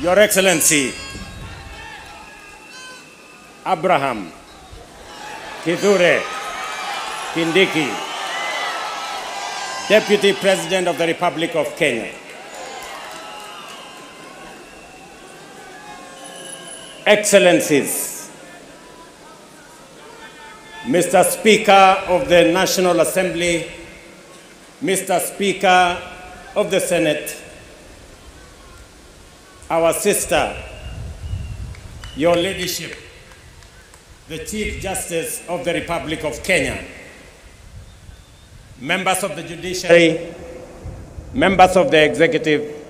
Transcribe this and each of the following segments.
Your Excellency, Abraham Kithure Kindiki, Deputy President of the Republic of Kenya. Excellencies, Mr. Speaker of the National Assembly, Mr. Speaker of the Senate, our sister, your ladyship, the Chief Justice of the Republic of Kenya, members of the judiciary, members of the executive,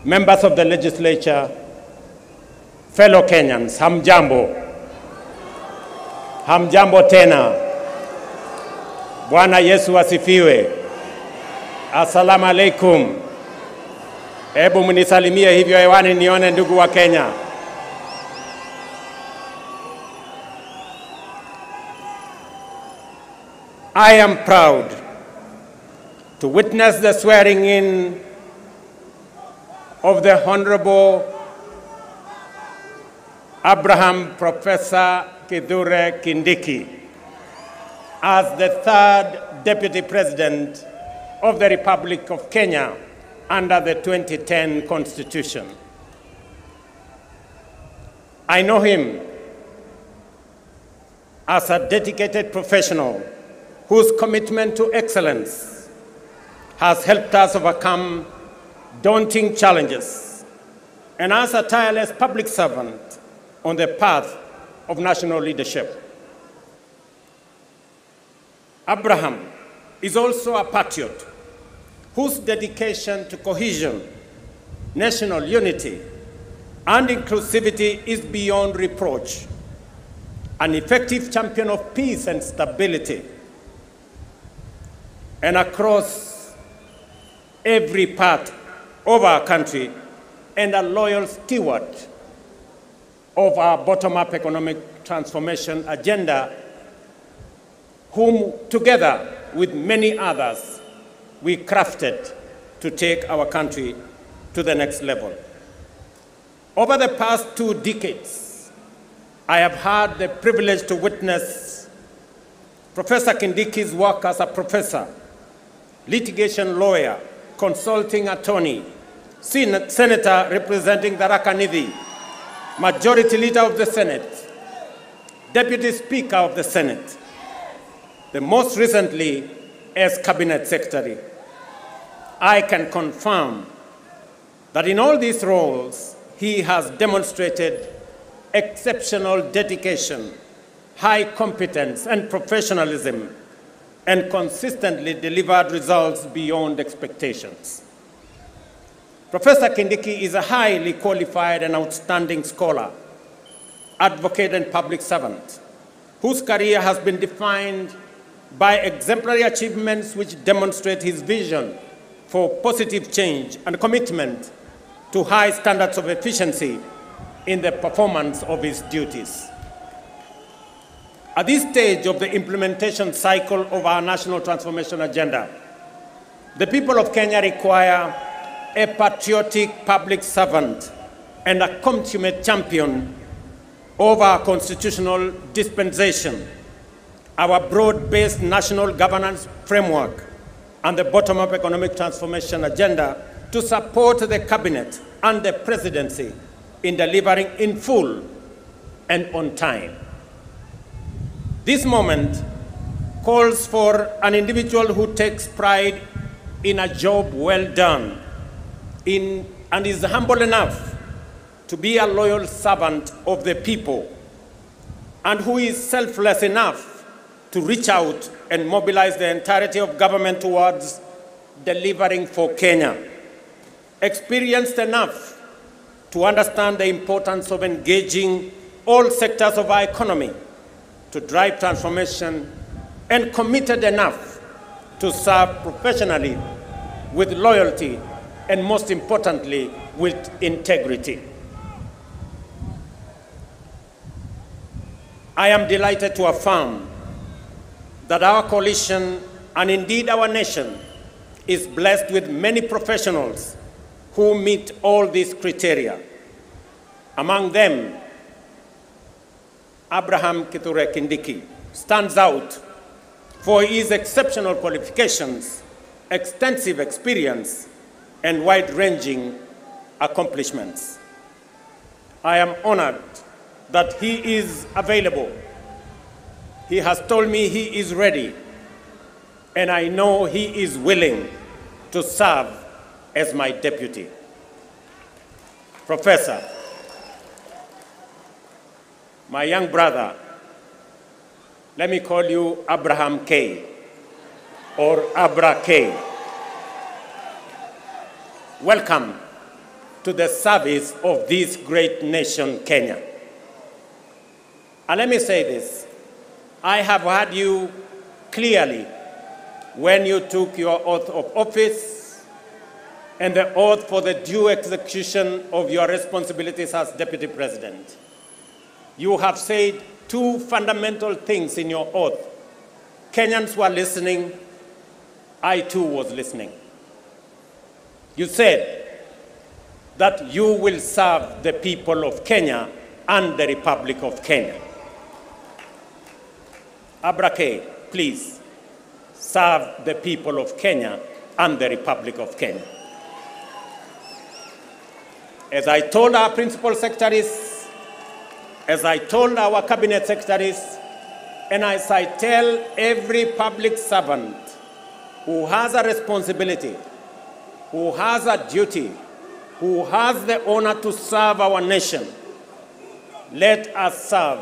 members of the legislature, fellow Kenyans, hamjambo. Hamjambo tena. Bwana Yesu asifiwe. Assalamu alaikum. Hebu mnisalimie hivyo hewani nione ndugu wa Kenya. I am proud to witness the swearing in of the Honorable Abraham Professor Kithure Kindiki as the third Deputy President of the Republic of Kenya under the 2010 Constitution. I know him as a dedicated professional whose commitment to excellence has helped us overcome daunting challenges, and as a tireless public servant on the path of national leadership. Abraham is also a patriot whose dedication to cohesion, national unity, and inclusivity is beyond reproach, an effective champion of peace and stability, and across every part of our country, and a loyal steward of our bottom-up economic transformation agenda, whom together with many others, we crafted to take our country to the next level. Over the past 2 decades, I have had the privilege to witness Professor Kindiki'S work as a professor, litigation lawyer, consulting attorney, senator representing the Rakanidhi, Majority Leader of the Senate, Deputy Speaker of the Senate, the most recently as Cabinet Secretary. I can confirm that in all these roles, he has demonstrated exceptional dedication, high competence and professionalism, and consistently delivered results beyond expectations. Professor Kindiki is a highly qualified and outstanding scholar, advocate and public servant, whose career has been defined by exemplary achievements which demonstrate his vision for positive change and commitment to high standards of efficiency in the performance of his duties. At this stage of the implementation cycle of our national transformation agenda, the people of Kenya require a patriotic public servant and a consummate champion of our constitutional dispensation, our broad-based national governance framework, and the bottom-up economic transformation agenda to support the cabinet and the presidency in delivering in full and on time. This moment calls for an individual who takes pride in a job well done, and is humble enough to be a loyal servant of the people, and who is selfless enough to reach out and mobilize the entirety of government towards delivering for Kenya, experienced enough to understand the importance of engaging all sectors of our economy to drive transformation, and committed enough to serve professionally with loyalty and, most importantly, with integrity. I am delighted to affirm that our coalition, and indeed our nation, is blessed with many professionals who meet all these criteria. Among them, Abraham Kithure Kindiki stands out for his exceptional qualifications, extensive experience, and wide-ranging accomplishments. I am honored that he is available. He has told me he is ready, and I know he is willing to serve as my deputy. Professor, my young brother, let me call you Abraham K. or Abra K. Welcome to the service of this great nation, Kenya. And let me say this, I have heard you clearly when you took your oath of office and the oath for the due execution of your responsibilities as Deputy President. You have said two fundamental things in your oath. Kenyans were listening, I too was listening. You said that you will serve the people of Kenya and the Republic of Kenya. Abrake, please serve the people of Kenya and the Republic of Kenya. As I told our principal secretaries, as I told our cabinet secretaries, and as I tell every public servant who has a responsibility, who has a duty, who has the honor to serve our nation, let us serve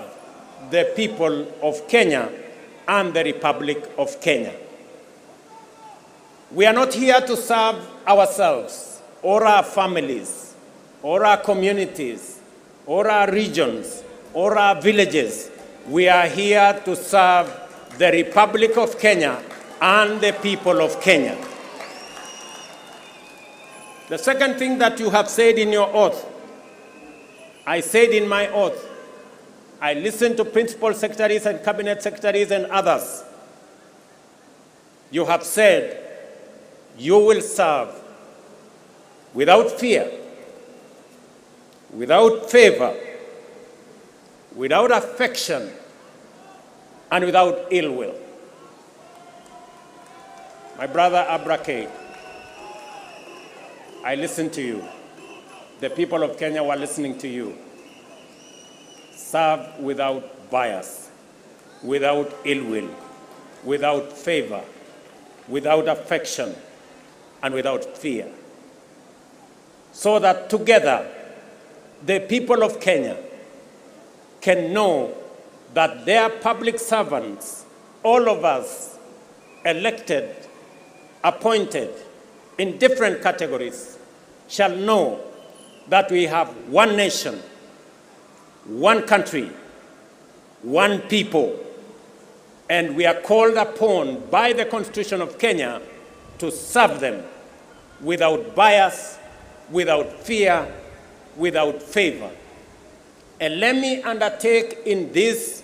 the people of Kenya and the Republic of Kenya. We are not here to serve ourselves or our families or our communities or our regions or our villages. We are here to serve the Republic of Kenya and the people of Kenya. The second thing that you have said in your oath, I said in my oath, I listened to principal secretaries and cabinet secretaries and others. You have said you will serve without fear, without favor, without affection, and without ill will. My brother Abrake, I listened to you. The people of Kenya were listening to you. Serve without bias, without ill will, without favor, without affection, and without fear. So that together, the people of Kenya can know that their public servants, all of us, elected, appointed in different categories, shall know that we have one nation, one country, one people, and we are called upon by the Constitution of Kenya to serve them without bias, without fear, without favor. And let me undertake in this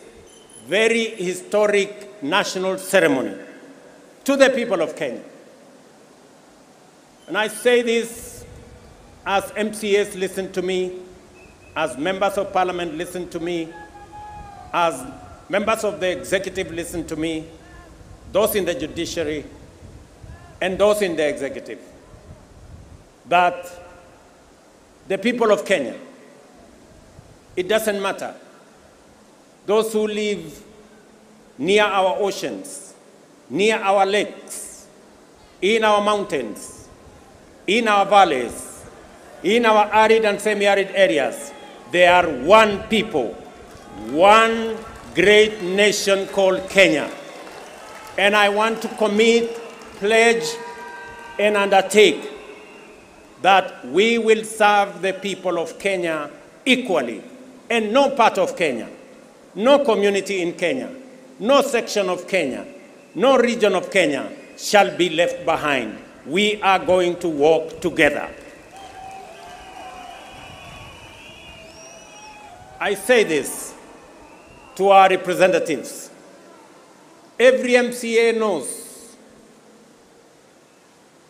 very historic national ceremony to the people of Kenya. And I say this as MCAs listen to me, as members of parliament listen to me, as members of the executive listen to me, those in the judiciary, and those in the executive, that the people of Kenya, it doesn't matter. Those who live near our oceans, near our lakes, in our mountains, in our valleys, in our arid and semi-arid areas, they are one people, one great nation called Kenya. And I want to commit, pledge, and undertake that we will serve the people of Kenya equally, and no part of Kenya, no community in Kenya, no section of Kenya, no region of Kenya shall be left behind. We are going to work together. I say this to our representatives. Every MCA knows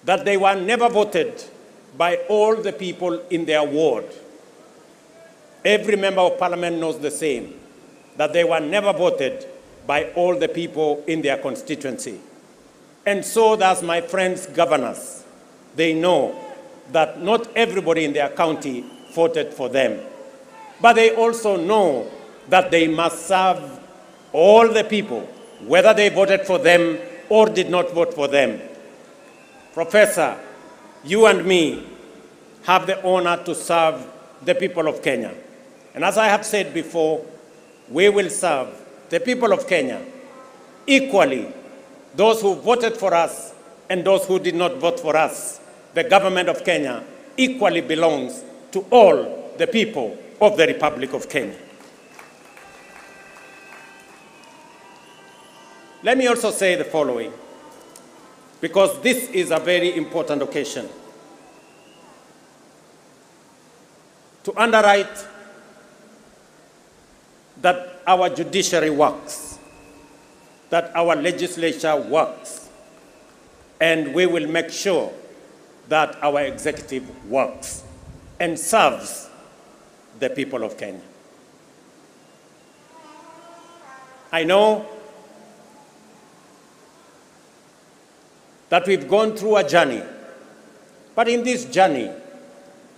that they were never voted by all the people in their ward. every member of parliament knows the same, that they were never voted by all the people in their constituency. And so does my friends governors. They know that not everybody in their county voted for them. But they also know that they must serve all the people, whether they voted for them or did not vote for them. Professor, you and me have the honor to serve the people of Kenya. And as I have said before, we will serve the people of Kenya equally, those who voted for us and those who did not vote for us. The government of Kenya equally belongs to all the people of the Republic of Kenya. Let me also say the following, because this is a very important occasion. To underwrite that our judiciary works, that our legislature works, and we will make sure that our executive works and serves the people of Kenya. I know that we've gone through a journey, but in this journey,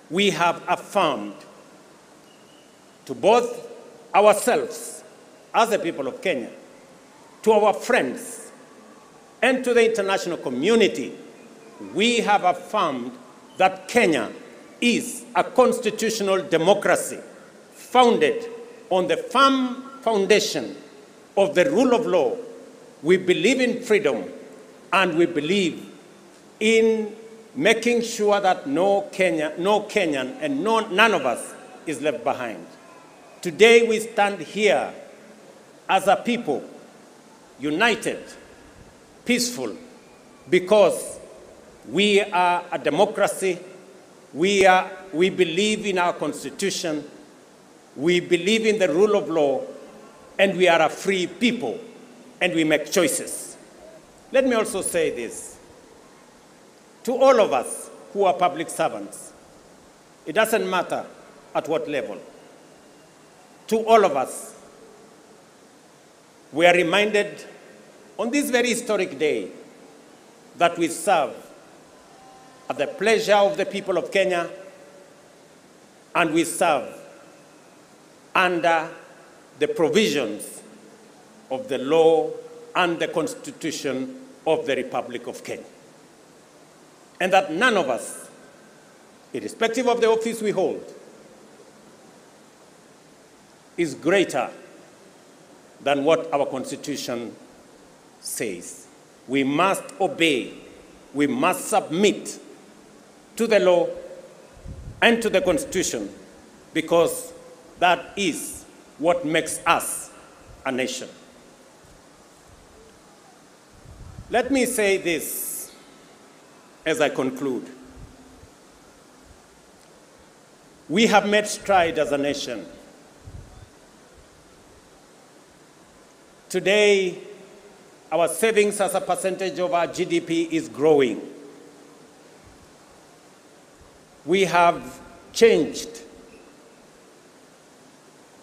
we have affirmed to both ourselves as the people of Kenya, to our friends, and to the international community, we have affirmed that Kenya is a constitutional democracy founded on the firm foundation of the rule of law. We believe in freedom, and we believe in making sure that no Kenyan and none of us is left behind. Today we stand here as a people, united, peaceful, because we are a democracy, we believe in our constitution, we believe in the rule of law, and we are a free people, and we make choices. Let me also say this. To all of us who are public servants, it doesn't matter at what level. To all of us, we are reminded on this very historic day that we serve at the pleasure of the people of Kenya, and we serve under the provisions of the law and the Constitution of the Republic of Kenya. And that none of us, irrespective of the office we hold, is greater than what our Constitution says. We must obey, we must submit to the law and to the Constitution, because that is what makes us a nation. Let me say this as I conclude. We have made stride as a nation. Today, our savings as a percentage of our GDP is growing. We have changed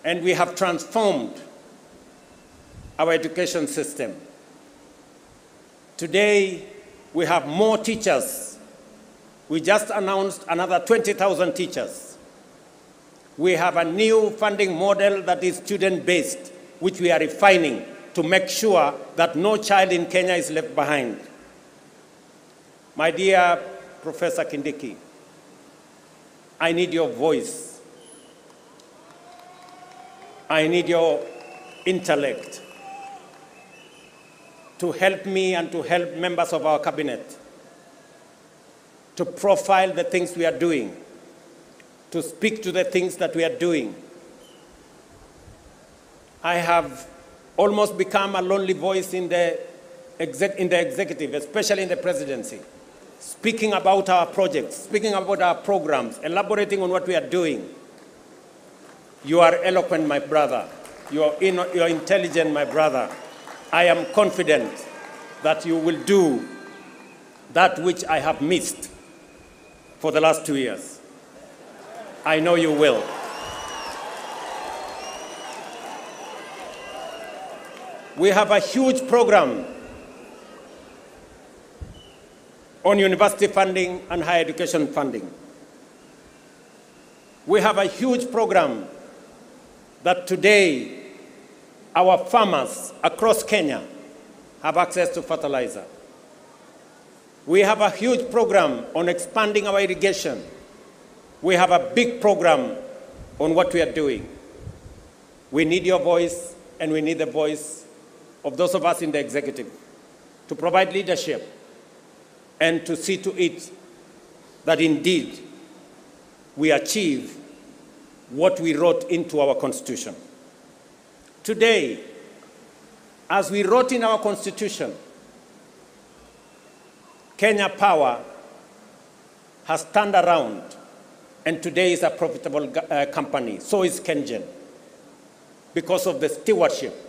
and we have transformed our education system. Today, we have more teachers. We just announced another 20,000 teachers. We have a new funding model that is student-based, which we are refining to make sure that no child in Kenya is left behind. My dear Professor Kindiki, I need your voice. I need your intellect to help me and to help members of our cabinet to profile the things we are doing, to speak to the things that we are doing. I have almost become a lonely voice in the executive, especially in the presidency, speaking about our projects, speaking about our programs, elaborating on what we are doing. You are eloquent, my brother. You are intelligent, my brother. I am confident that you will do that which I have missed for the last 2 years. I know you will. We have a huge program on university funding and higher education funding. We have a huge program that today our farmers across Kenya have access to fertilizer. We have a huge program on expanding our irrigation. We have a big program on what we are doing. We need your voice, and we need the voice of those of us in the executive to provide leadership and to see to it that indeed we achieve what we wrote into our Constitution. Today, as we wrote in our Constitution, Kenya Power has turned around and today is a profitable company. So is KenGen, because of the stewardship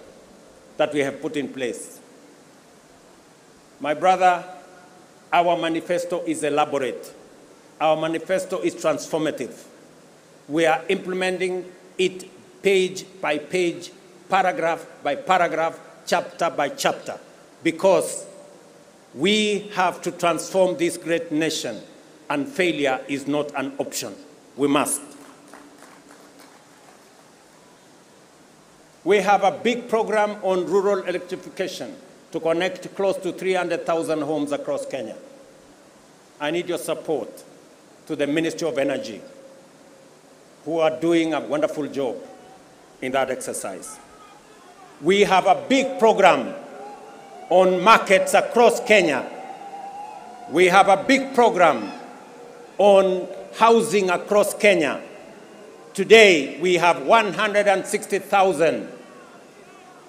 that we have put in place. My brother, our manifesto is elaborate. Our manifesto is transformative. We are implementing it page by page, paragraph by paragraph, chapter by chapter, because we have to transform this great nation, and failure is not an option. We must. We have a big program on rural electrification to connect close to 300,000 homes across Kenya. I need your support to the Ministry of Energy, who are doing a wonderful job in that exercise. We have a big program on markets across Kenya. We have a big program on housing across Kenya. Today, we have 160,000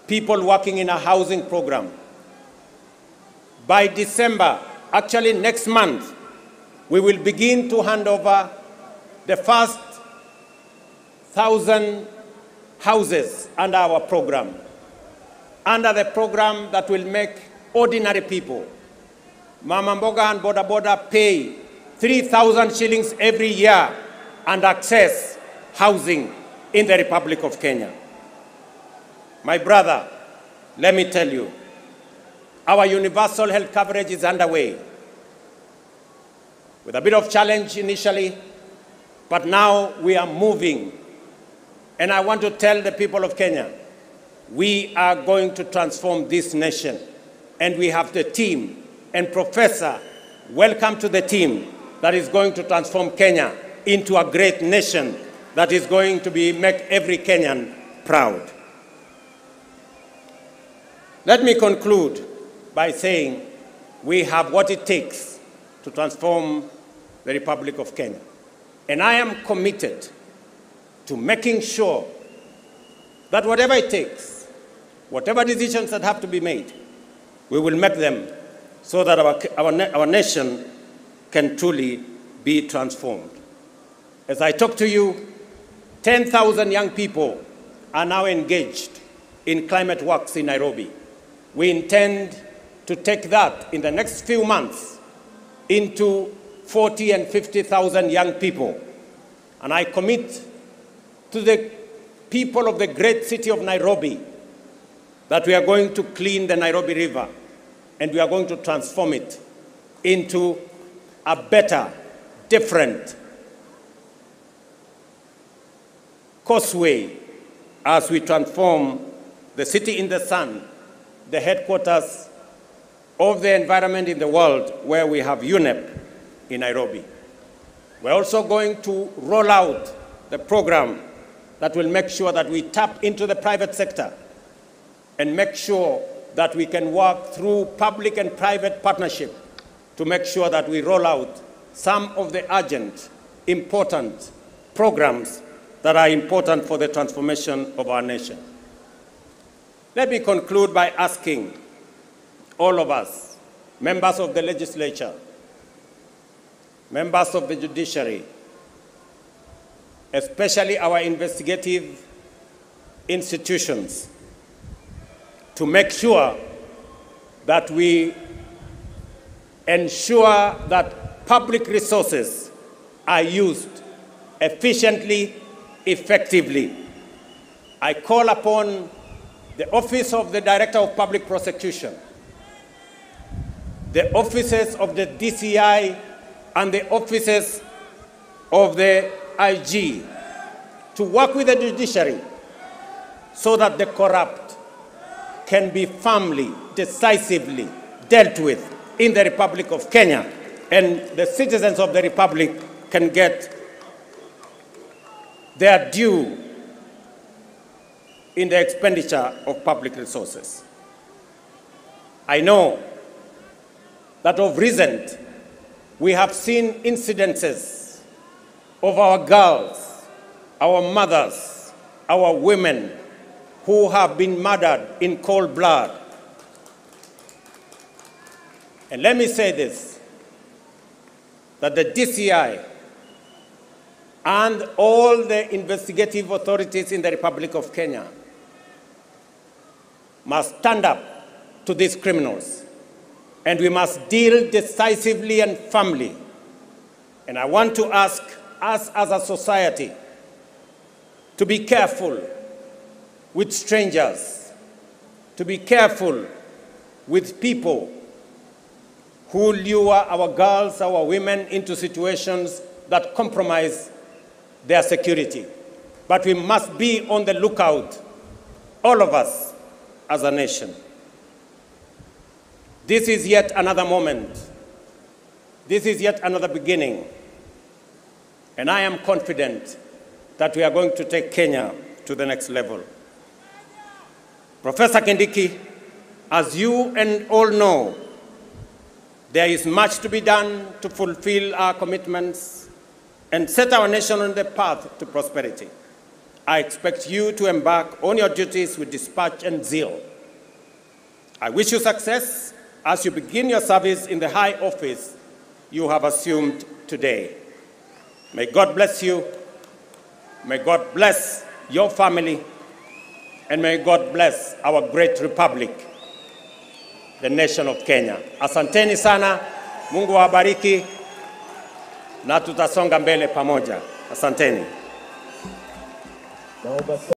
people working in a housing program. By December, actually next month, we will begin to hand over the first 1,000 houses under our program, under the program that will make ordinary people, Mama Mboga and Boda Boda, pay 3,000 shillings every year and access housing in the Republic of Kenya. My brother, let me tell you, our universal health coverage is underway, with a bit of challenge initially, but now we are moving. And I want to tell the people of Kenya, we are going to transform this nation. And we have the team. And Professor, welcome to the team that is going to transform Kenya into a great nation that is going to make every Kenyan proud. Let me conclude by saying we have what it takes to transform the Republic of Kenya. And I am committed to making sure that whatever it takes, whatever decisions that have to be made, we will make them so that our nation can truly be transformed. As I talk to you, 10,000 young people are now engaged in climate works in Nairobi. We intend to take that in the next few months into 40 and 50,000 young people. And I commit to the people of the great city of Nairobi that we are going to clean the Nairobi River and we are going to transform it into a better, different causeway as we transform the city in the sun, the headquarters of the environment in the world, where we have UNEP in Nairobi. We're also going to roll out the program that will make sure that we tap into the private sector and make sure that we can work through public and private partnership to make sure that we roll out some of the urgent, important programs that are important for the transformation of our nation. Let me conclude by asking all of us, members of the legislature, members of the judiciary, especially our investigative institutions, to make sure that we ensure that public resources are used efficiently, effectively. I call upon the Office of the Director of Public Prosecution, the offices of the DCI, and the offices of the IG to work with the judiciary so that the corrupt can be firmly, decisively dealt with in the Republic of Kenya, and the citizens of the Republic can get their due in the expenditure of public resources. I know that of recent, we have seen incidences of our girls, our mothers, our women who have been murdered in cold blood. And let me say this, that the DCI and all the investigative authorities in the Republic of Kenya must stand up to these criminals, and we must deal decisively and firmly. And I want to ask us as a society to be careful with strangers, to be careful with people who lure our girls, our women into situations that compromise their security. But we must be on the lookout, all of us as a nation. This is yet another moment. This is yet another beginning. And I am confident that we are going to take Kenya to the next level. Professor Kindiki, as you and all know, there is much to be done to fulfill our commitments and set our nation on the path to prosperity. I expect you to embark on your duties with dispatch and zeal. I wish you success as you begin your service in the high office you have assumed today. May God bless you. May God bless your family. And may God bless our great republic, the nation of Kenya. Asanteni sana, Mungu wabariki, na tutasonga mbele pamoja. Asanteni.